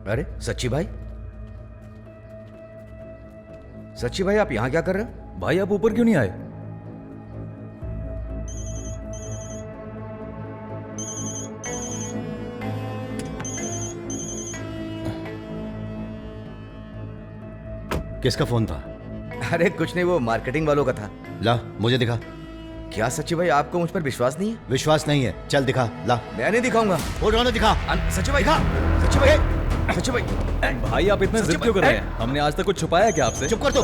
अरे सच्ची भाई, सच्ची भाई आप यहां क्या कर रहे हो? भाई आप ऊपर क्यों नहीं आए? किसका फोन था? अरे कुछ नहीं, वो मार्केटिंग वालों का था। ला मुझे दिखा। क्या सच्ची भाई आपको मुझ पर विश्वास नहीं है? विश्वास नहीं है, चल दिखा। ला मैं नहीं दिखाऊंगा। बोल रहा हूं ना, दिखा। सच्ची भाई, सच्ची भाई, सच्ची भाई। भाई आप इतने जिद क्यों कर रहे हैं? हमने आज तक कुछ छुपाया क्या आपसे? चुप कर तू।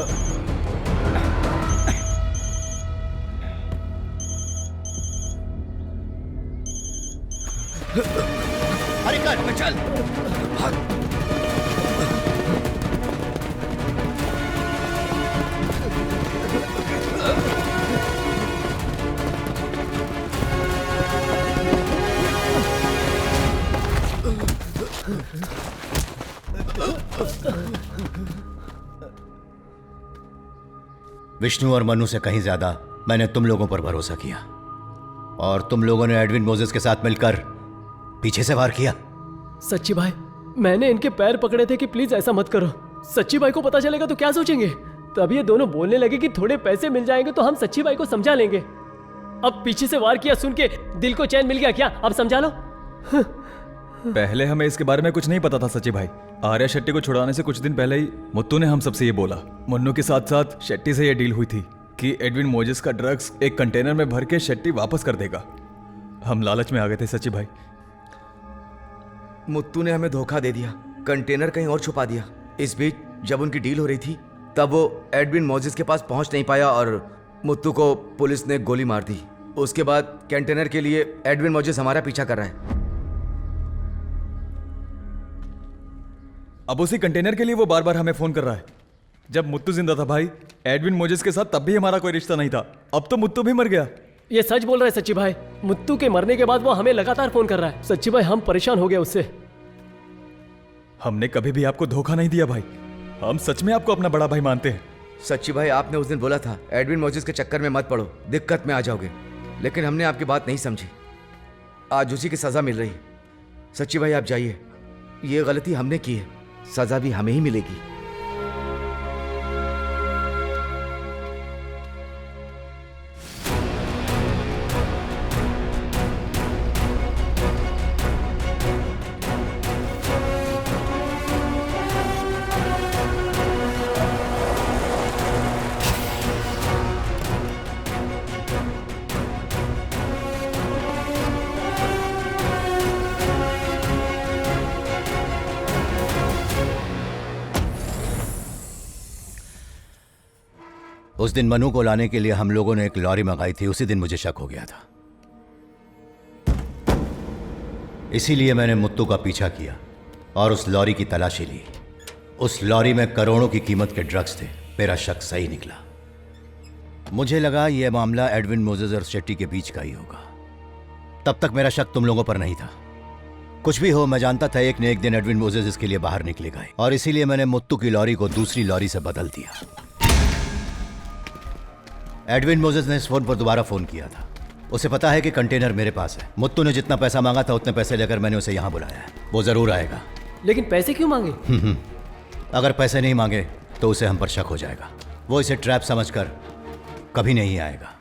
अरे कर चल भाग। विष्णु और मनु से कहीं ज्यादा मैंने तुम लोगों पर भरोसा किया, और तुम लोगों ने एडविन मोजेस के साथ मिलकर पीछे से वार किया। सच्ची भाई, मैंने इनके पैर पकड़े थे कि प्लीज ऐसा मत करो। सच्ची भाई को पता चलेगा तो क्या सोचेंगे? तब ये दोनों बोलने लगे कि थोड़े पैसे मिल जाएंगे तो हम सच्ची भाई को समझा लेंगे। अब पीछे से वार किया सुन के दिल को चैन मिल गया क्या? अब समझा लो। पहले हमें इसके बारे में कुछ नहीं पता था सच्ची भाई। आर्या शेट्टी को छुड़ाने से कुछ दिन पहले ही मुत्तू ने हम सबसे ये बोला। मन्नू के साथ साथ शेट्टी से ये डील हुई थी कि एडविन मोजेस का ड्रग्स एक कंटेनर में भर के शेट्टी वापस कर देगा। हम लालच में आ गए थे सच्ची भाई। मुत्तू ने हमें धोखा दे दिया, कंटेनर कहीं और छुपा दिया। इस बीच जब उनकी डील हो रही थी तब वो एडविन मोजेस के पास पहुंच नहीं पाया और मुत्तू को पुलिस ने गोली मार दी। उसके बाद कंटेनर के लिए एडविन मोजेस हमारा पीछा कर रहा है। अब उसी कंटेनर के लिए वो बार बार हमें फोन कर रहा है। जब मुत्तू जिंदा था भाई एडविन मोजेस के साथ, तब भी हमारा कोई रिश्ता नहीं था। अब तो मुत्तू भी मर गया। ये सच बोल रहा है सच्ची भाई। मुत्तू के मरने के बाद वो हमें लगातार फोन कर रहा है। सच्ची भाई हम परेशान हो गए उससे। हमने कभी भी आपको धोखा नहीं दिया भाई। हम सच में आपको अपना बड़ा भाई मानते हैं। सच्ची भाई आपने उस दिन बोला था एडविन मोजेस के चक्कर में मत पड़ो, दिक्कत में आ जाओगे, लेकिन हमने आपकी बात नहीं समझी। आज उसी की सजा मिल रही है। सच्ची भाई आप जाइए, ये गलती हमने की है, सजा भी हमें ही मिलेगी। उस दिन मनु को लाने के लिए हम लोगों ने एक लॉरी मंगाई थी। उसी दिन मुझे शक हो गया था, इसीलिए मैंने मुत्तू का पीछा किया और उस लॉरी की तलाशी ली। उस लॉरी में करोड़ों की कीमत के ड्रग्स थे। मेरा शक सही निकला। मुझे लगा यह मामला एडविन मोजेस और शेट्टी के बीच का ही होगा। तब तक मेरा शक तुम लोगों पर नहीं था। कुछ भी हो, मैं जानता था एक न एक दिन एडविन मोजेस इसके लिए बाहर निकलेगा, और इसीलिए मैंने मुत्तू की लॉरी को दूसरी लॉरी से बदल दिया। एडविन मोजेस ने इस फोन पर दोबारा फोन किया था। उसे पता है कि कंटेनर मेरे पास है। मुत्तू ने जितना पैसा मांगा था उतने पैसे लेकर मैंने उसे यहां बुलाया है। वो जरूर आएगा। लेकिन पैसे क्यों मांगे? अगर पैसे नहीं मांगे तो उसे हम पर शक हो जाएगा। वो इसे ट्रैप समझकर कभी नहीं आएगा।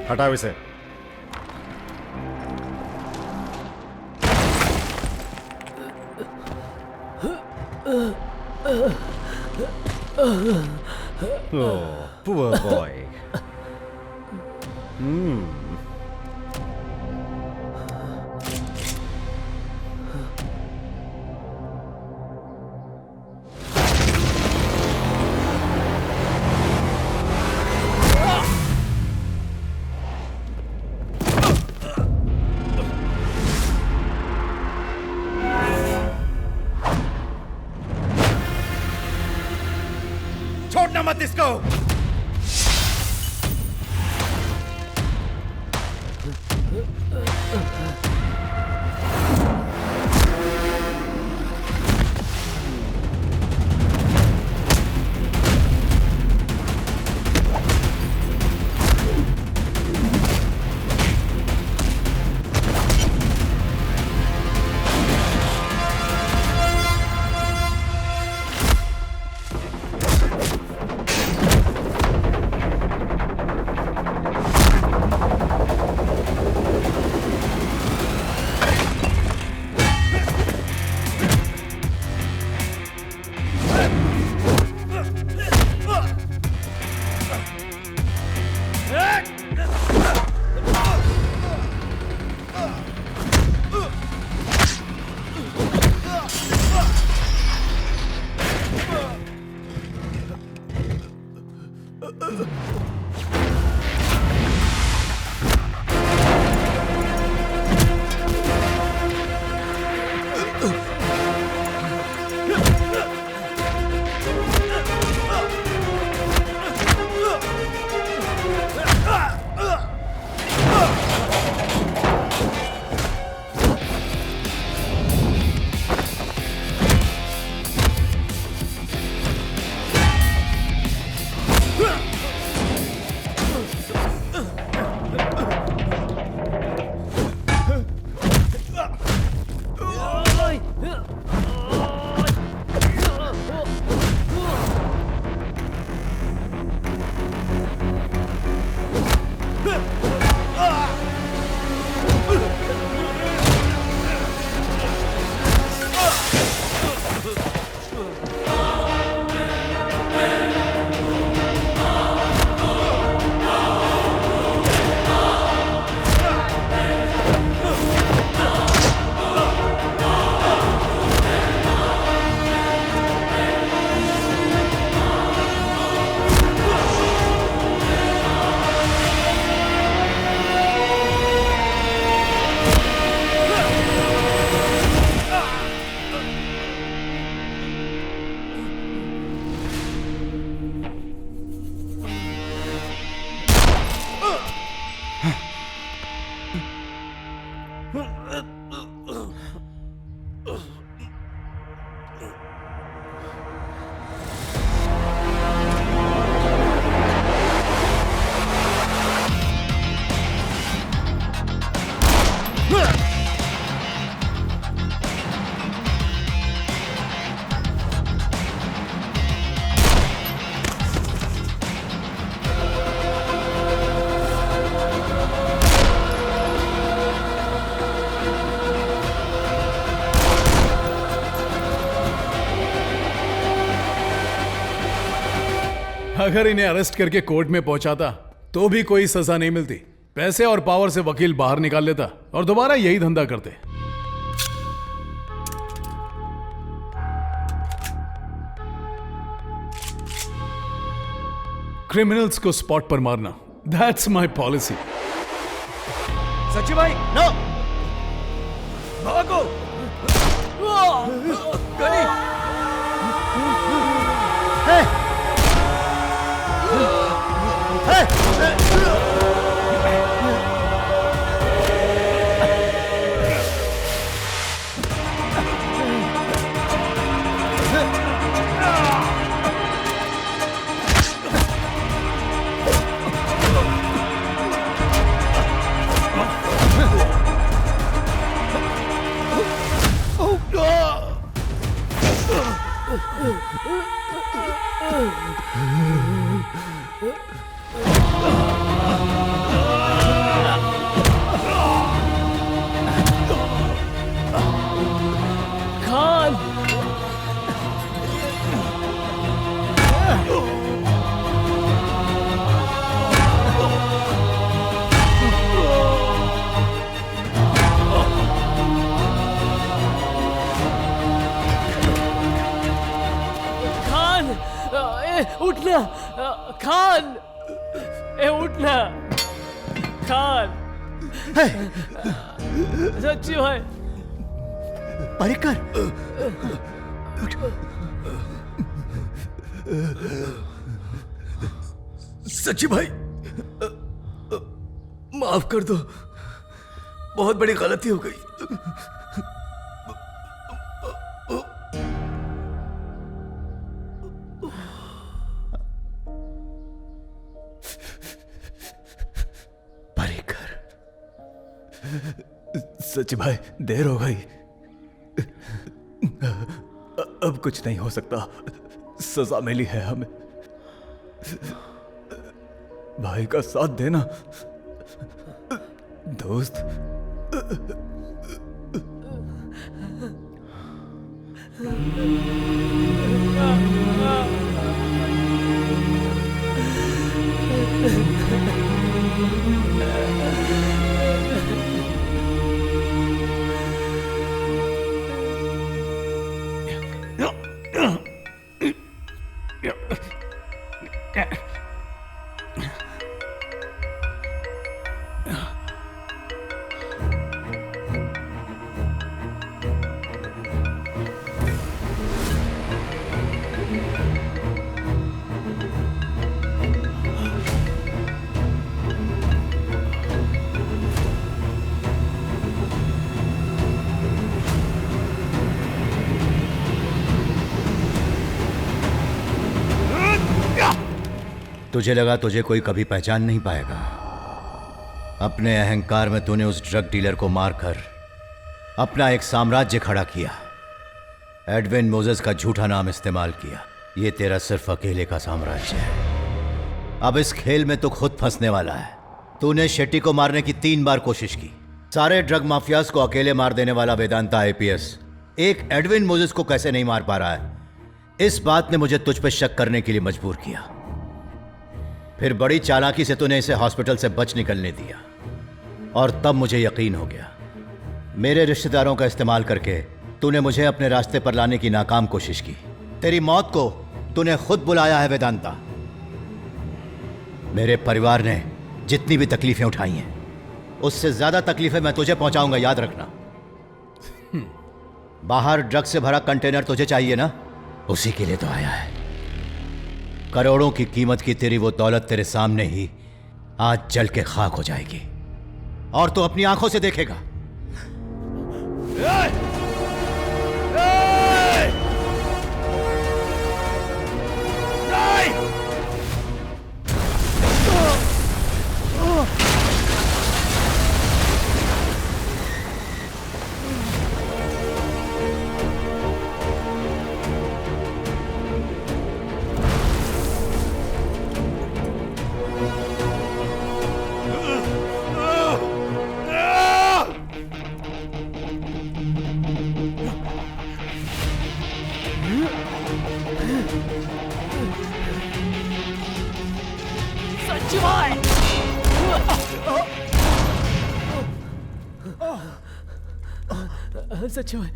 हटाओ इसे। Oh, poor boy. छोड़ना मत इसको। अगर इन्हें अरेस्ट करके कोर्ट में पहुंचाता तो भी कोई सजा नहीं मिलती। पैसे और पावर से वकील बाहर निकाल लेता और दोबारा यही धंधा करते। क्रिमिनल्स को स्पॉट पर मारना, दैट्स माय पॉलिसी। सच्ची भाई नो, भागो। गनी उठना खान, उठना खान। सच्ची भाई, परिकर, सच्ची भाई, माफ कर दो, बहुत बड़ी गलती हो गई। परिकर, सच भाई, देर हो गई। अब कुछ नहीं हो सकता, सजा मिली है हमें। भाई का साथ देना दोस्त। तुझे लगा तुझे कोई कभी पहचान नहीं पाएगा। अपने अहंकार में तूने उस ड्रग डीलर को मारकर अपना एक साम्राज्य खड़ा किया। एडविन मोजेस का झूठा नाम इस्तेमाल किया। ये तेरा सिर्फ अकेले का साम्राज्य है। अब इस खेल में तू खुद फंसने वाला है। तूने शेट्टी को मारने की 3 बार कोशिश की। सारे ड्रग माफियाज को अकेले मार देने वाला वेदांता आईपीएस एक एडविन मोजेस को कैसे नहीं मार पा रहा है, इस बात ने मुझे तुझ पर शक करने के लिए मजबूर किया। फिर बड़ी चालाकी से तूने इसे हॉस्पिटल से बच निकलने दिया और तब मुझे यकीन हो गया। मेरे रिश्तेदारों का इस्तेमाल करके तूने मुझे अपने रास्ते पर लाने की नाकाम कोशिश की। तेरी मौत को तूने खुद बुलाया है वेदांता। मेरे परिवार ने जितनी भी तकलीफें उठाई हैं उससे ज्यादा तकलीफें मैं तुझे पहुंचाऊंगा, याद रखना। बाहर ड्रग से भरा कंटेनर तुझे चाहिए ना, उसी के लिए तो आया है। करोड़ों की कीमत की तेरी वो दौलत तेरे सामने ही आज जल के खाक हो जाएगी और तू अपनी आंखों से देखेगा। सच्ची भाई,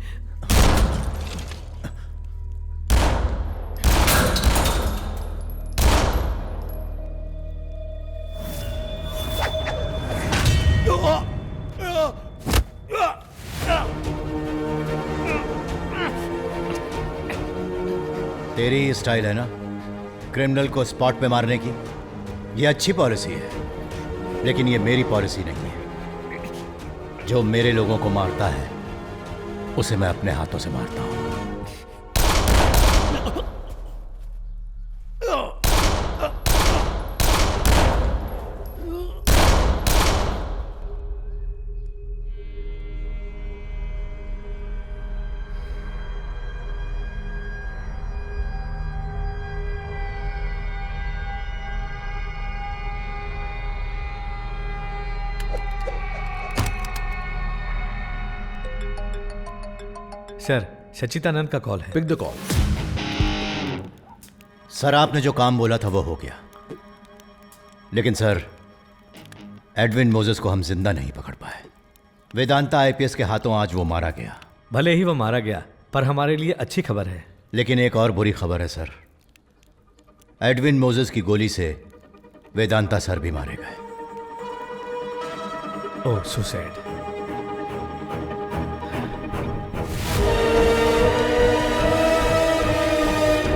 तेरी ही स्टाइल है ना क्रिमिनल को स्पॉट पे मारने की। ये अच्छी पॉलिसी है, लेकिन ये मेरी पॉलिसी नहीं है। जो मेरे लोगों को मारता है उसे मैं अपने हाथों से मारता हूं। सर, सच्चिदानंद का कॉल है। Pick the call. सर, आपने जो काम बोला था वो हो गया, लेकिन सर एडविन मोजेस को हम जिंदा नहीं पकड़ पाए। वेदांता आईपीएस के हाथों आज वो मारा गया। भले ही वो मारा गया, पर हमारे लिए अच्छी खबर है। लेकिन एक और बुरी खबर है सर। एडविन मोजेस की गोली से वेदांता सर भी मारे गए। ओह सुसाइड।